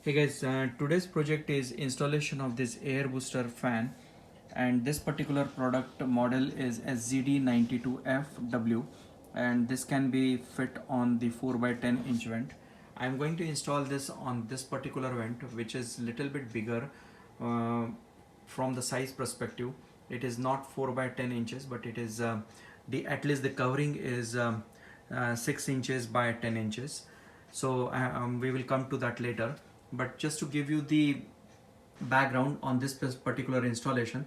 Hey guys, today's project is installation of this air booster fan, and this particular product model is SZD92FW, and this can be fit on the 4x10 inch vent. I'm going to install this on this particular vent, which is little bit bigger uh, from the size perspective. It is not 4x10 inches, but it is the at least the covering is 6 inches by 10 inches. So we will come to that later, but just to give you the background on this particular installation,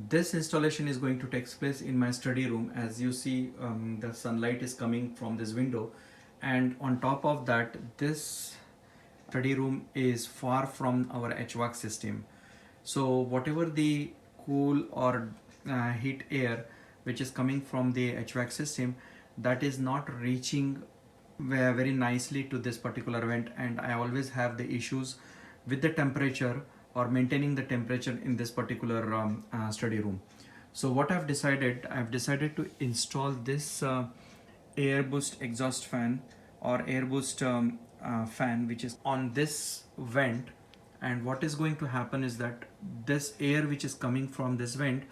this installation is going to take place in my study room. As you see, the sunlight is coming from this window, and on top of that, this study room is far from our HVAC system. So whatever the cool or heat air which is coming from the HVAC system, that is not reaching very nicely to this particular vent, and I always have the issues with the temperature or maintaining the temperature in this particular study room. So what I've decided to install this air boost exhaust fan or air boost fan, which is on this vent. And what is going to happen is that this air which is coming from this vent,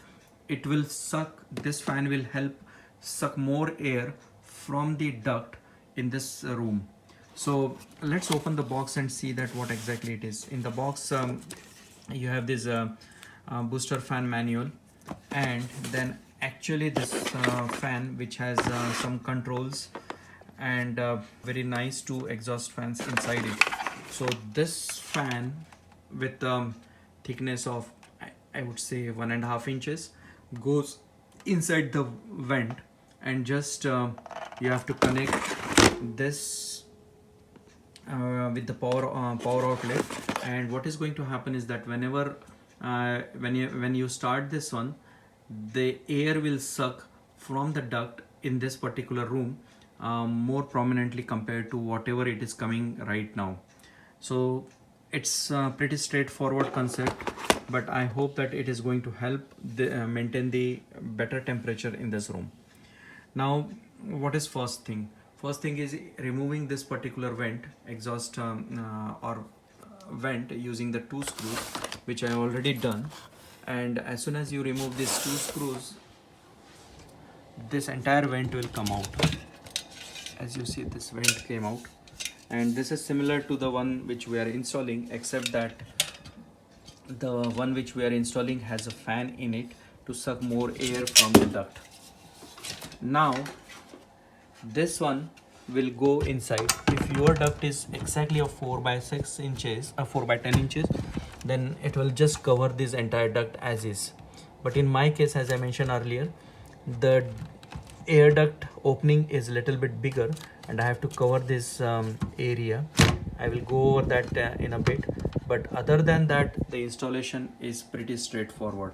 it will suck, this fan will help suck more air from the duct in this room. So let's open the box and see that what exactly it is. In the box you have this booster fan manual, and then actually this fan which has some controls and very nice two exhaust fans inside it. So this fan with thickness of I would say 1.5 inches goes inside the vent, and just you have to connect this with the power outlet. And what is going to happen is that whenever when you start this one, the air will suck from the duct in this particular room more prominently compared to whatever it is coming right now. So it's a pretty straightforward concept, but I hope that it is going to help maintain the better temperature in this room. Now what is first thing? First thing is removing this particular vent exhaust or vent using the two screws, which I already done. And as soon as you remove these two screws, this entire vent will come out. As you see, this vent came out, and this is similar to the one which we are installing, except that the one which we are installing has a fan in it to suck more air from the duct. Now this one will go inside. If your duct is exactly a 4x6 inches, 4x10 inches, then it will just cover this entire duct as is. But in my case, as I mentioned earlier, the air duct opening is a little bit bigger, and I have to cover this area. I will go over that in a bit, but other than that, the installation is pretty straightforward.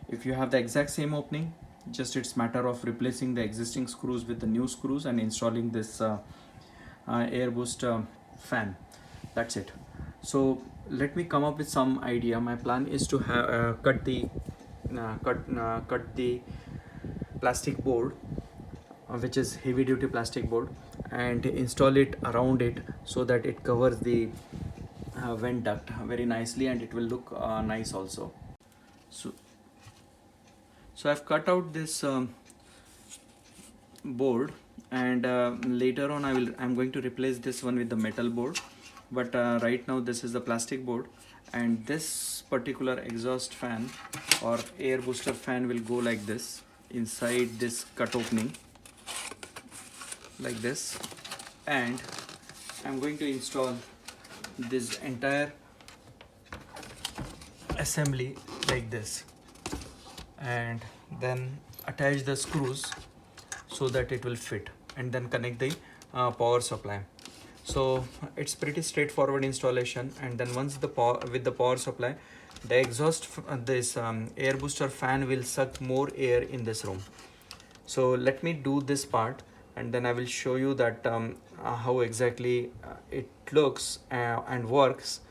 If you have the exact same opening, just it's matter of replacing the existing screws with the new screws and installing this air boost fan. That's it. So let me come up with some idea. My plan is to have cut the plastic board, which is heavy duty plastic board, and install it around it so that it covers the vent duct very nicely, and it will look nice also. So I've cut out this board, and later on I'm going to replace this one with the metal board, but right now this is the plastic board. And this particular exhaust fan or air booster fan will go like this inside this cut opening, like this. And I'm going to install this entire assembly like this, and then attach the screws so that it will fit, and then connect the power supply. So it's pretty straightforward installation. And then once the with the power supply, the exhaust this air booster fan will suck more air in this room. So let me do this part, and then I will show you that how exactly it looks and works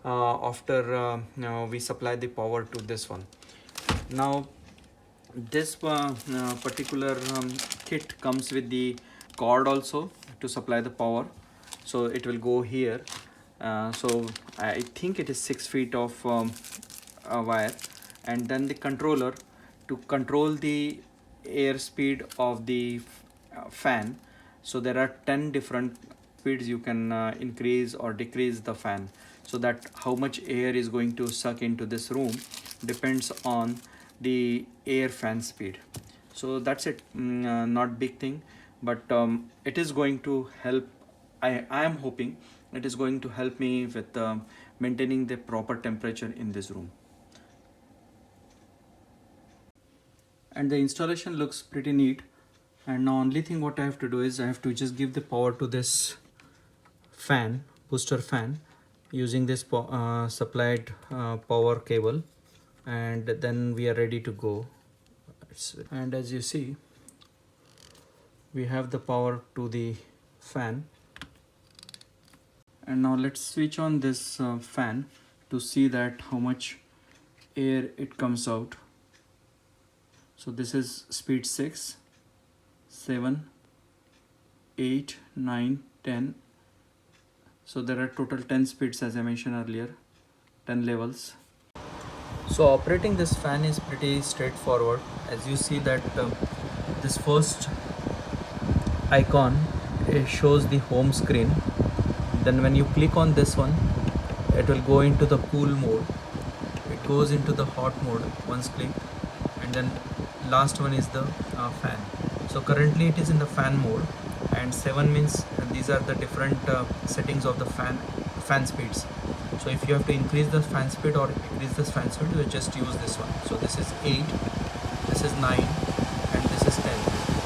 after we supply the power to this one. Now this particular kit comes with the cord also to supply the power, so it will go here. So I think it is 6 feet of a wire, and then the controller to control the air speed of the fan. So there are 10 different speeds you can increase or decrease the fan, so that how much air is going to suck into this room depends on the air fan speed. So that's it. Not big thing, but it is going to help. I am hoping it is going to help me with maintaining the proper temperature in this room. And the installation looks pretty neat. And now only thing what I have to do is I have to just give the power to this fan, booster fan, using this supplied power cable, and then we are ready to go. And as you see, we have the power to the fan. And now let's switch on this fan to see that how much air it comes out. So this is speed 6, 7, 8, 9, 10. So there are total 10 speeds, as I mentioned earlier, 10 levels. So operating this fan is pretty straightforward. As you see that this first icon, it shows the home screen. Then when you click on this one, it will go into the cool mode. It goes into the hot mode once clicked, and then last one is the fan. So currently it is in the fan mode, and 7 means these are the different settings of the fan speeds. So if you have to increase the fan speed or decrease the fan speed, you just use this one. So this is 8, this is 9, and this is 10.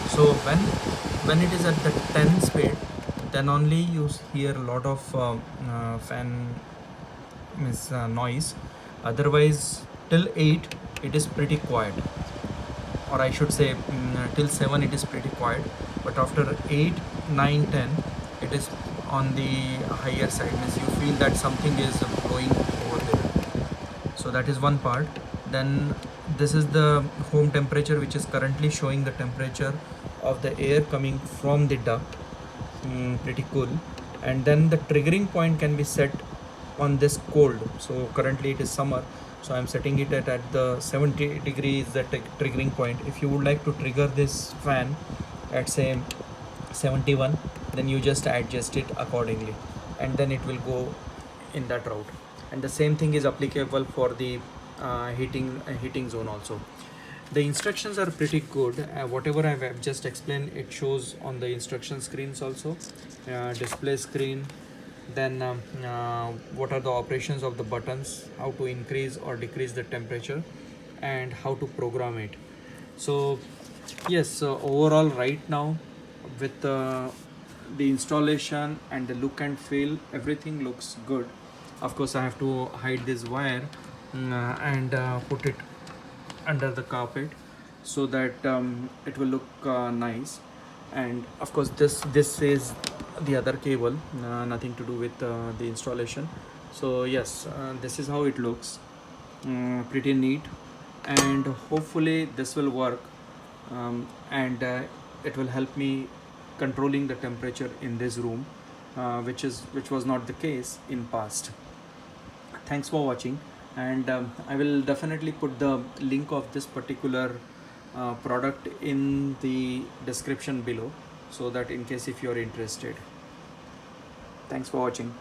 So when it is at the 10 speed, then only you hear a lot of fan noise. Otherwise till 8 it is pretty quiet, or I should say till 7 it is pretty quiet, but after 8, 9, 10 it is on the higher side, means you feel that something is blowing over there. So that is one part. Then this is the home temperature, which is currently showing the temperature of the air coming from the duct. Pretty cool. And then the triggering point can be set on this cold. So currently it is summer, so I'm setting it at the 70 degrees, the triggering point. If you would like to trigger this fan at say 71, then you just adjust it accordingly, and then it will go in that route. And the same thing is applicable for the heating zone also. The instructions are pretty good. Whatever I've just explained, it shows on the instruction screens also, display screen. Then what are the operations of the buttons, how to increase or decrease the temperature, and how to program it. So yes, so overall right now with the installation and the look and feel, everything looks good. Of course I have to hide this wire and put it under the carpet so that it will look nice. And of course this is the other cable, nothing to do with the installation. So yes, this is how it looks. Pretty neat, and hopefully this will work, and it will help me controlling the temperature in this room, which was not the case in past. Thanks for watching, and I will definitely put the link of this particular product in the description below, so that in case if you are interested. Thanks for watching.